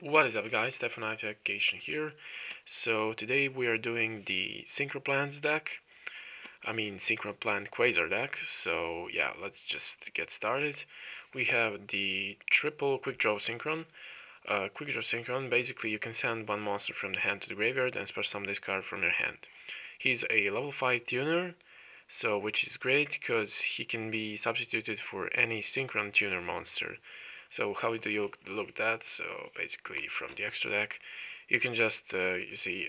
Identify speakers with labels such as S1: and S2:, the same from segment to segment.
S1: What is up, guys? Stefan Cation here. So today we are doing the Synchro Plants deck. Synchron Plant Quasar deck. So yeah, let's just get started. We have the triple quick draw synchron. Quick draw synchron. Basically, you can send one monster from the hand to the graveyard and special summon this card from your hand. He's a level 5 tuner, so which is great because he can be substituted for any synchron tuner monster. So how do you look at that? So basically from the extra deck, you can just, he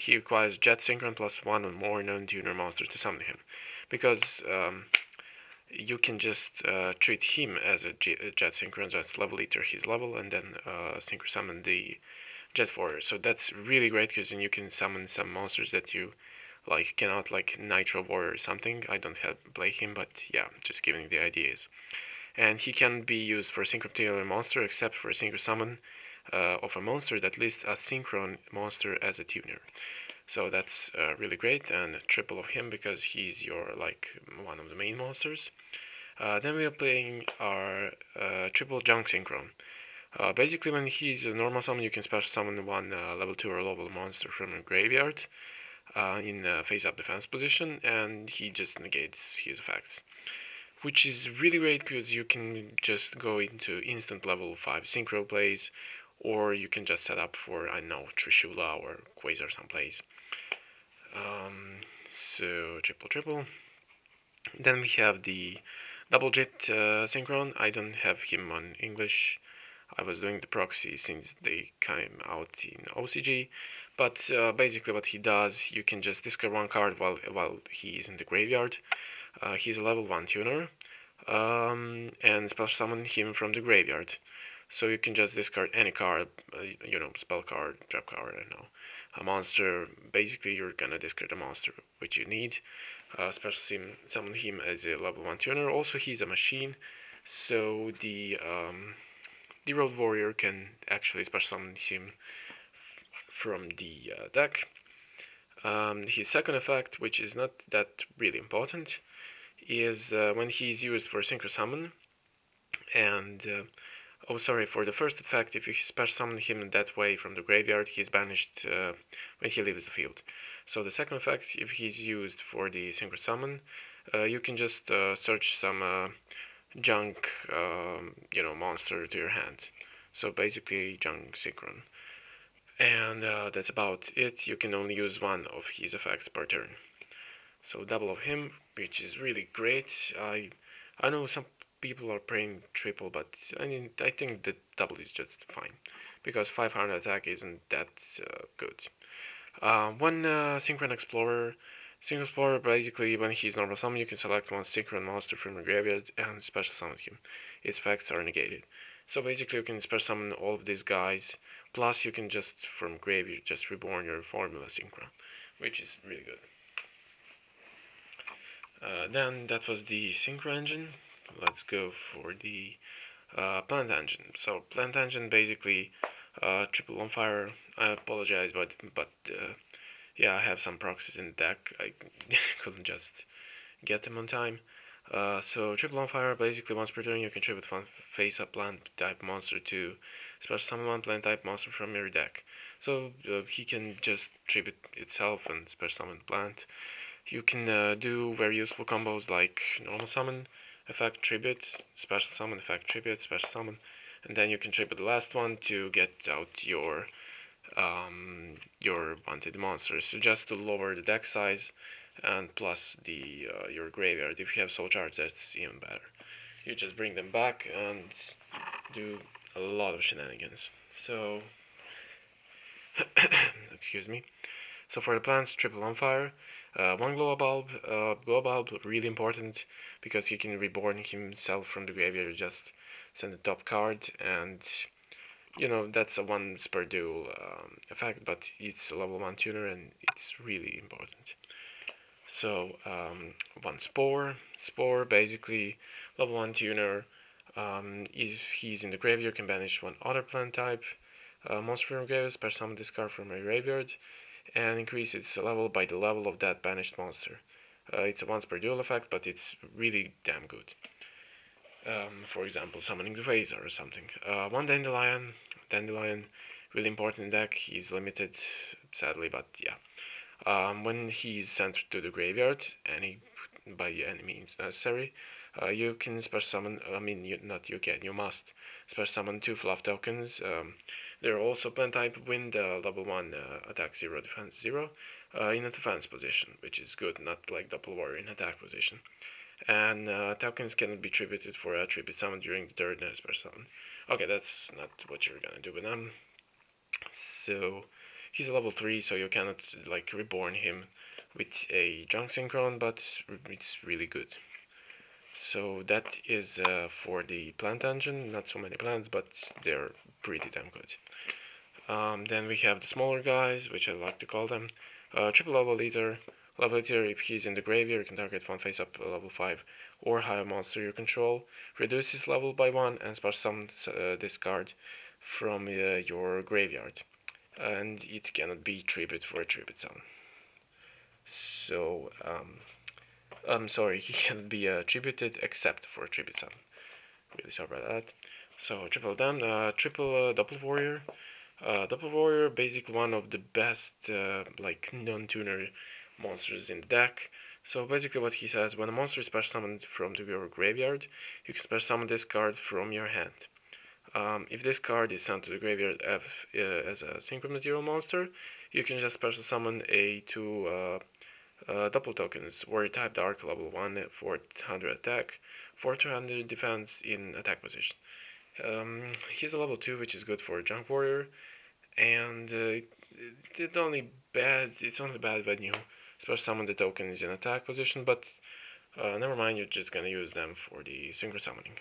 S1: requires Jet Synchron plus one or more non-tuner monsters to summon him. Because you can just treat him as a Jet Synchron, just level eater his level, and then Synchro summon the Jet Warrior. So that's really great because then you can summon some monsters that you cannot, like Nitro Warrior or something. I don't have play him, but yeah, just giving the ideas. And he can be used for synchro monster except for a synchro summon of a monster that lists a synchron monster as a tuner. So that's really great, and a triple of him because he's your one of the main monsters. Then we are playing our triple junk synchron. Basically, when he's a normal summon, you can special summon one level 2 or level monster from a graveyard in face up defense position, and he just negates his effects, which is really great because you can just go into instant level 5 synchro plays, or you can just set up for, I don't know, Trishula or Quasar some plays. So triple triple. Then we have the double jet synchron. I don't have him on English. I was doing the proxy since they came out in OCG. But basically, what he does, you can just discard one card while he is in the graveyard. He's a level 1 tuner, and special summon him from the graveyard. So you can just discard any card, spell card, trap card, I don't know, a monster. Basically, you're gonna discard a monster which you need. Special summon him as a level 1 tuner. Also, he's a machine, so the Road Warrior can actually special summon him from the deck. His second effect, which is not that really important, is when he's used for Synchro Summon. And, for the first effect, if you special summon him that way from the graveyard, he's banished when he leaves the field. So the second effect, if he's used for the Synchro Summon, you can just search some junk, monster to your hand. So basically, junk Synchron. And that's about it. You can only use one of his effects per turn. So double of him, which is really great. I know some people are playing triple, but I think the double is just fine because 500 attack isn't that good. One Synchron Explorer. Synchron Explorer, basically, when he's normal summon, you can select one Synchron monster from your graveyard and special summon him. Its effects are negated. So basically, you can special summon all of these guys. Plus, you can just from graveyard just reborn your Formula Synchron, which is really good. Then that was the Synchro engine. Let's go for the Plant engine. So Plant engine basically triple on fire. I apologize, but yeah, I have some proxies in the deck. I couldn't just get them on time. So triple on fire, basically once per turn you can tribute one face-up plant type monster to special summon one plant type monster from your deck. So he can just tribute itself and special summon plant. You can do very useful combos like normal summon, effect tribute, special summon, effect tribute, special summon, and then you can tribute the last one to get out your wanted monsters. So just to lower the deck size, and plus the your graveyard. If you have soul charge, that's even better. You just bring them back and do a lot of shenanigans. So, excuse me. So for the plants, triple on fire. One glow bulb really important because he can reborn himself from the graveyard. Just send the top card, and that's a once per duel effect, but it's a level 1 tuner and it's really important. So one spore basically level 1 tuner. If he's in the graveyard, can banish one other plant type monster from graveyard, special summon this card from a graveyard, and increase its level by the level of that banished monster. It's a once per duel effect, but it's really damn good. For example, summoning the Quasar or something. One Dandelion, Dandelion, really important deck. He's limited, sadly, but yeah. When he's sent to the graveyard, by any means necessary, you can special summon. I mean, you must special summon 2 fluff tokens. They're also plant type wind, level 1, attack 0, defense 0, in a defense position, which is good, not like double warrior in attack position. And tokens cannot be tributed for a tribute summon during the turn as special summon. Okay, that's not what you're gonna do with them. So he's a level 3, so you cannot like reborn him with a junk synchron, but it's really good. So that is for the plant engine. Not so many plants, but they're pretty damn good. Then we have the smaller guys, which I like to call them. Triple level leader. Level leader, if he's in the graveyard, you can target one face up level 5 or higher monster you control. Reduce his level by 1 and special summon this card from your graveyard. And it cannot be tribute for a tribute summon. So, I'm sorry, he can be tributed except for a tribute summon. Really sorry about that. So, triple them, double warrior. Double warrior, basically one of the best like non-tuner monsters in the deck. So basically what he says, when a monster is special summoned from your graveyard, you can special summon this card from your hand. If this card is sent to the graveyard as a synchro material monster, you can just special summon a 2 double tokens, warrior type dark, level 1, 400 attack, 400 defense in attack position. He's a level 2, which is good for a junk warrior, and it's only bad when you special summon the tokens in attack position, but never mind, you're just gonna use them for the synchro summoning.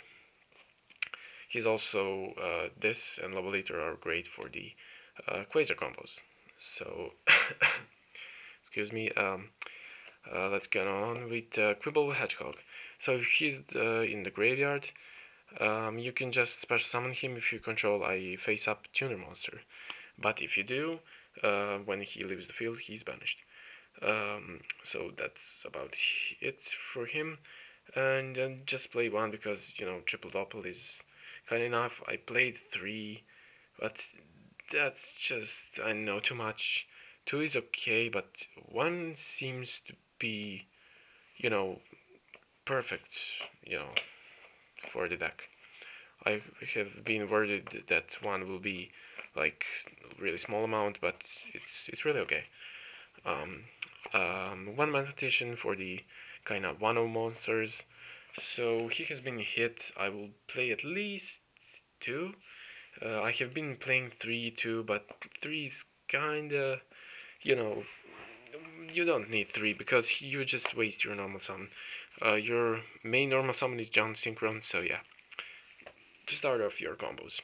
S1: He's also this and level 8 are great for the Quasar combos. So excuse me. Let's get on with Quibble Hedgehog. So if he's in the graveyard, you can just special summon him if you control a face-up tuner monster. But if you do, when he leaves the field, he's banished. So that's about it for him. And then just play 1 because, triple double is kind of enough. I played 3, but that's just, I know, too much. 2 is okay, but 1 seems to be, perfect, for the deck. I have been worried that 1 will be like really small amount, but it's really okay. 1 mana petition for the kind of 1-0 monsters. So he has been hit. I will play at least 2. I have been playing 3 too, but 3 is kinda, you don't need 3 because you just waste your normal summon. Your main normal summon is John Synchron, so yeah. To start off your combos.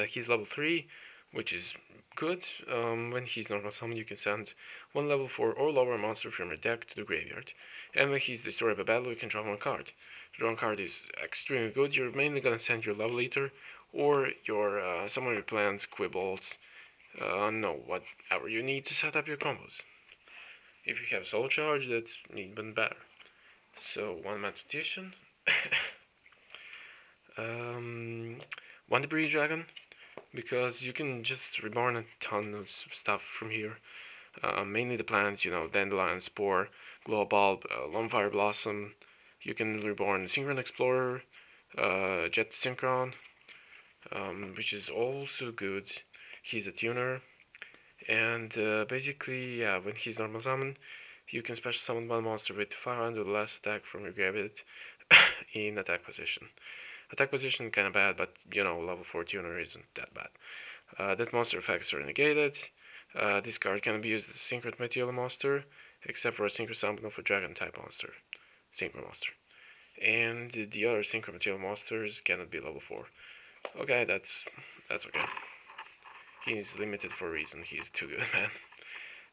S1: He's level 3, which is good. When he's normal summon, you can send 1 level 4 or lower monster from your deck to the graveyard. And when he's destroyed by battle, you can draw 1 card. The drawn card is extremely good. You're mainly gonna send your level eater or your some of your plants, quibbles, no, whatever you need to set up your combos. If you have soul charge, that's even better. So 1 mathematician. 1 debris dragon, because you can just reborn a ton of stuff from here. Mainly the plants, dandelion, spore, glow bulb, lone blossom. You can reborn synchron explorer, jet synchron, which is also good. He's a tuner, and basically, yeah, when he's normal summon, you can special summon 1 monster with 500 less attack from your graveyard in attack position. Attack position kinda bad, but level 4 tuner isn't that bad. That monster effects are negated. This card can be used as a synchro material monster, except for a synchro summon of a dragon type monster, synchro monster. And the other synchro material monsters cannot be level 4. Okay, that's okay. He's limited for a reason. He's too good, man.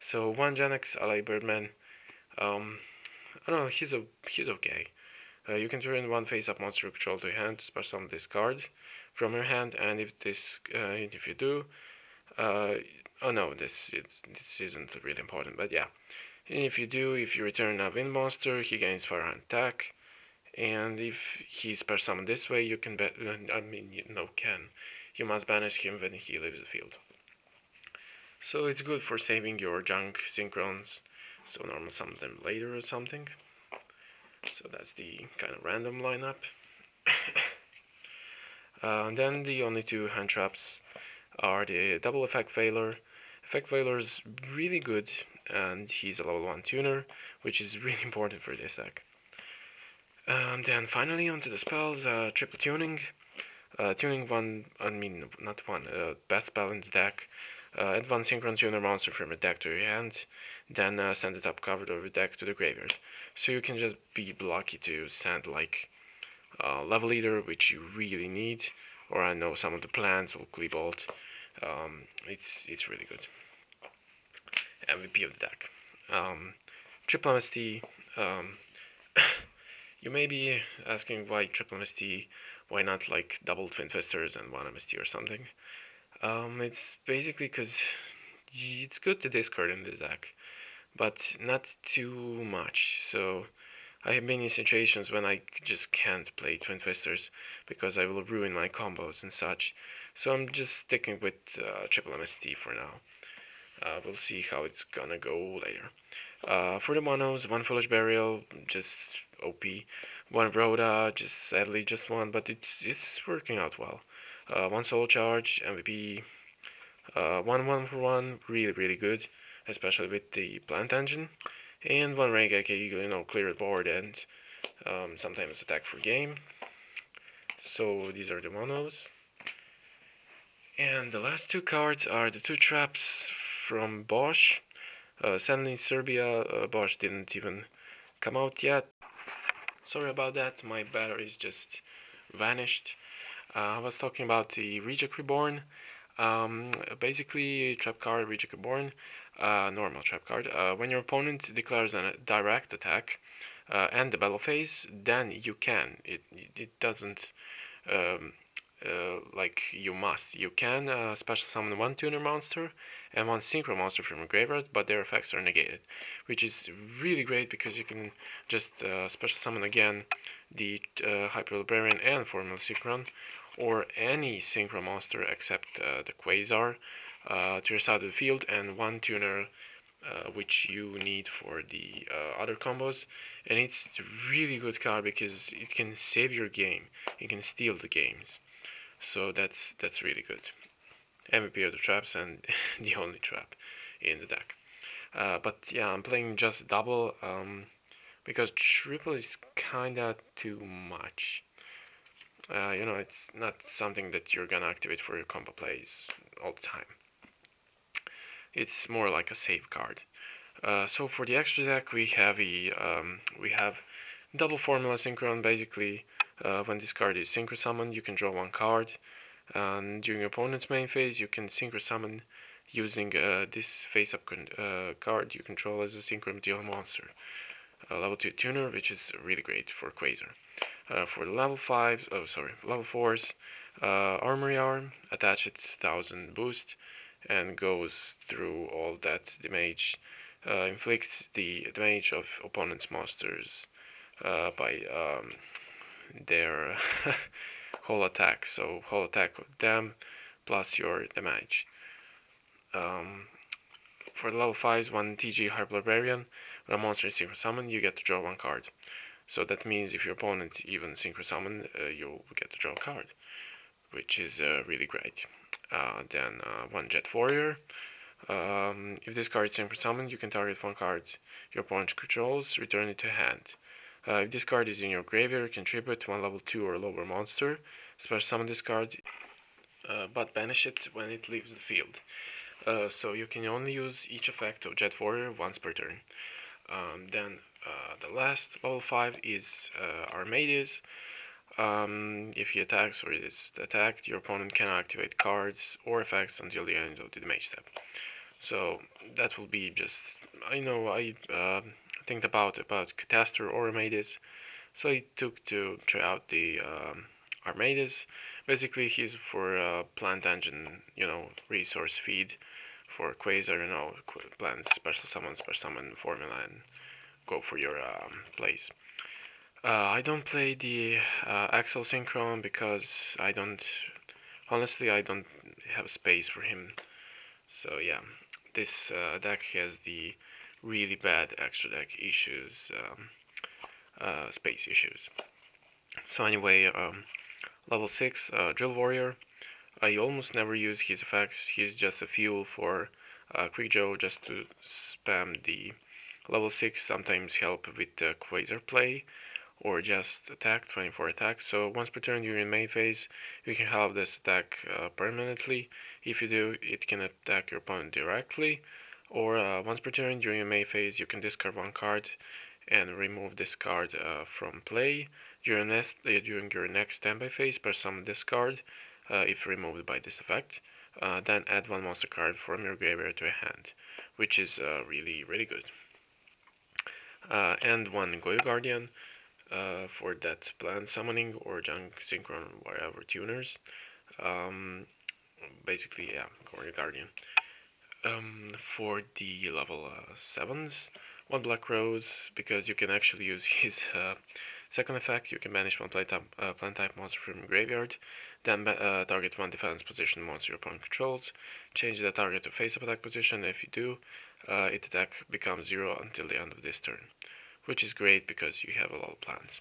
S1: So 1 Genex, ally Birdman. I don't know. He's okay. You can turn 1 face-up monster you control to your hand to special summon this card from your hand, and if you do, oh no, this isn't really important, but yeah. And if you return a wind monster, he gains 500 attack, and if he's special summoned this way, you can you must banish him when he leaves the field. So it's good for saving your junk synchrons, so normal summon them later or something. So that's the kind of random lineup. And then the only two hand traps are the double effect failure. Effect failure is really good, and he's a level 1 tuner, which is really important for this deck. And then finally onto the spells, triple tuning. Tuning one, I mean not one, best spell in the deck. Add one Synchron Tuner monster from your deck to your hand, then send it up covered over deck to the graveyard. So you can just be lucky to send like level leader, which you really need, or I know some of the plans will clip bolt. It's really good. MVP of the deck. Triple MST. Um, you may be asking why triple MST, why not like double Twin Twisters and one MST or something. It's basically because it's good to discard in this deck, but not too much. So I have been in situations when I just can't play Twin Twisters because I will ruin my combos and such. So I'm just sticking with triple MST for now. We'll see how it's gonna go later. For the monos, one Foolish Burial, just OP. One Rhoda, just sadly just one, but it's working out well. One Soul Charge, MVP. One for one, really good, especially with the plant engine. And one Regek, clear the board and sometimes attack for game. So these are the monos. And the last two cards are the two traps from Bosch. Sadly, Serbia, Bosch didn't even come out yet. Sorry about that, my batteries just vanished. I was talking about the Reject Reborn. Basically, trap card, Reject Reborn, normal trap card. When your opponent declares a direct attack and the battle phase, then you can. It doesn't like you must. You can special summon one tuner monster and one synchro monster from a graveyard, but their effects are negated, which is really great because you can just special summon again the Hyper Librarian and Formula Synchron, or any synchro monster except the Quasar to your side of the field, and one tuner which you need for the other combos. And it's a really good card because it can save your game. It can steal the games. So that's really good. MVP of the traps and the only trap in the deck. But yeah, I'm playing just double because triple is kinda too much. It's not something that you're gonna activate for your combo plays all the time. It's more like a save card. So for the extra deck, we have double Formula Synchron. Basically, when this card is Synchro Summoned, you can draw one card. And during your opponent's main phase, you can Synchro Summon using this face-up card you control as a Synchro Material monster. Level 2 Tuner, which is really great for Quasar. For the level 4s, Armory Arm, attach it 1000 boost, and goes through all that damage, inflicts the damage of opponent's monsters by their whole attack. So whole attack of them plus your damage. For the level 5s, one TG Hyper Librarian, when a monster is Synchro Summon, you get to draw one card. So that means if your opponent even Synchro Summon, you'll get to draw a card, which is really great. Then one Jet Warrior. If this card is Synchro Summon, you can target one card your opponent controls, return it to hand. If this card is in your graveyard, contribute one level 2 or lower monster, special summon this card, but banish it when it leaves the field. So you can only use each effect of Jet Warrior once per turn. Then the last level 5 is Armades. If he attacks or is attacked, your opponent cannot activate cards or effects until the end of the damage step. So that will be just, I think about Catastor or Armades, so I took to try out the Armades. Basically, he's for plant engine, resource feed for Quasar, plant special summon formula, and go for your plays. I don't play the Axel Synchron because I don't Honestly, I don't have space for him. So yeah, this deck has the really bad extra deck issues, space issues. So anyway, level 6, Drill Warrior. I almost never use his effects. He's just a fuel for Quick Joe just to spam the level 6, sometimes help with Quasar play, or just attack, 24 attacks. So once per turn during main phase, you can have this attack permanently. If you do, it can attack your opponent directly. Or once per turn during your main phase, you can discard one card and remove this card from play. During your next standby phase, press summon this card if removed by this effect. Then add one monster card from your graveyard to a hand, which is really, really good. And one Goyo Guardian for that plant summoning or junk synchron whatever tuners. Um, Basically, yeah, Goyo Guardian. For the level 7s, one Black Rose, because you can actually use his second effect. You can banish one plant type monster from your graveyard, then target one defense position monster your opponent controls, change the target to face-up attack position. If you do, its attack becomes 0 until the end of this turn, which is great because you have a lot of plants.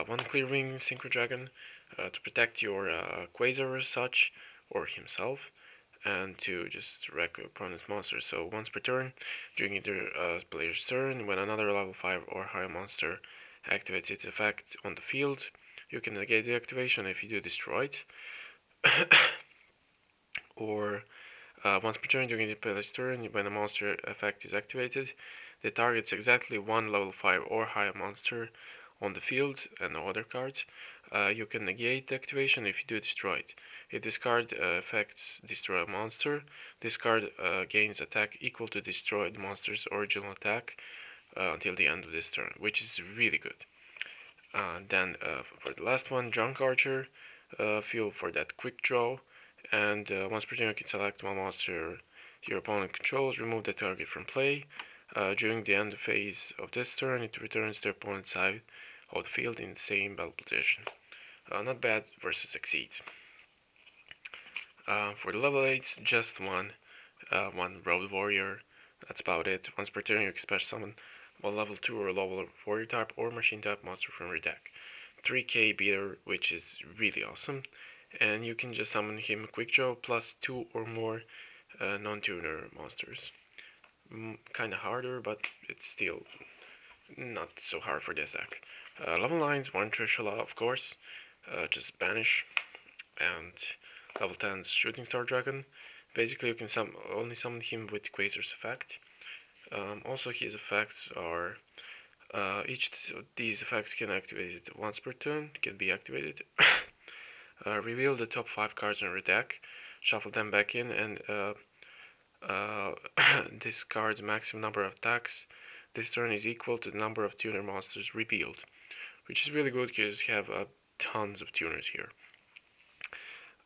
S1: One Clearwing Synchro Dragon to protect your Quasar as such, or himself, and to just wreck your opponent's monster. So once per turn, during either player's turn, when another level 5 or higher monster activates its effect on the field, you can negate the activation. If you do, destroy it. Or once per turn during the player's turn, when a monster effect is activated, that targets exactly one level 5 or higher monster on the field and no other cards. You can negate the activation. If you do, destroy it. If this card effects destroy a monster, this card gains attack equal to destroyed monster's original attack until the end of this turn, which is really good. Then for the last one, Junk Archer, fuel for that quick draw, and once per turn you can select one monster your opponent controls, remove the target from play. During the end phase of this turn, it returns to the opponent's side of the field in the same battle position. Not bad versus Exceeds. For the level 8s, just one Road Warrior. That's about it. Once per turn, you can special summon one level 2 or level Warrior type or Machine type monster from your deck. 3k beater, which is really awesome. And you can just summon him quick draw plus 2 or more non-tuner monsters. Kinda harder, but it's still not so hard for this deck. Level 9s, one Trishula, of course. Just banish. And level 10's Shooting Star Dragon. Basically, you can only summon him with Quasar's effect. Also, his effects are each of these effects can activate once per turn. Can be activated. Reveal the top 5 cards in your deck. Shuffle them back in and discard the maximum number of attacks. This turn is equal to the number of tuner monsters revealed, which is really good because you have tons of tuners here.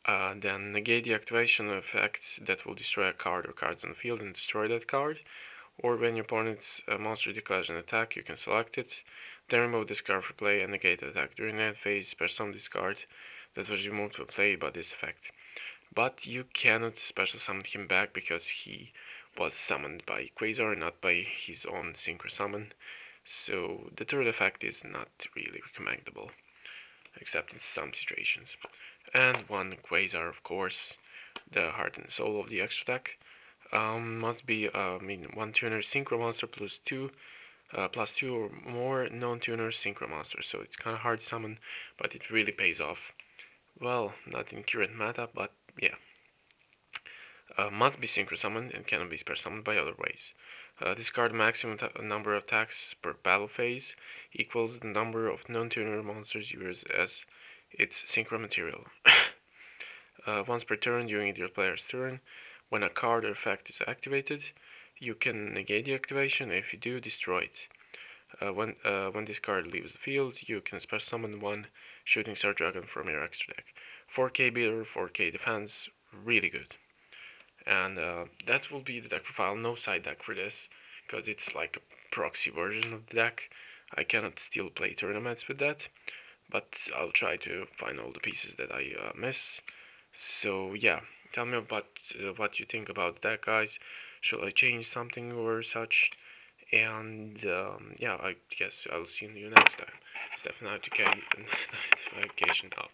S1: Then negate the activation effect that will destroy a card or cards on the field and destroy that card. Or when your opponent's monster declares an attack, you can select it, then remove this card for play and negate the attack. During that phase, special summon this card that was removed for play by this effect. But you cannot special summon him back because he was summoned by Quasar, not by his own Synchro summon. So the third effect is not really recommendable, except in some situations. And one Quasar, of course, the heart and soul of the extra deck. Must be, one tuner Synchro monster plus two or more non-tuner Synchro monsters. So it's kind of hard to summon, but it really pays off. Well, not in current meta, but yeah. Must be Synchro summoned and cannot be special summoned by other ways. Discard maximum number of attacks per battle phase equals the number of non-tuner monsters used as its Synchro material. Once per turn during your player's turn, when a card or effect is activated, you can negate the activation. If you do, destroy it. When this card leaves the field, you can special summon one Shooting Star Dragon from your extra deck. 4k beater, 4k defense, really good. And that will be the deck profile. No side deck for this, because it's like a proxy version of the deck. I cannot still play tournaments with that, but I'll try to find all the pieces that I miss. So yeah, tell me about what you think about that, guys. Should I change something or such? And yeah, I guess I'll see you next time. Steph notification out.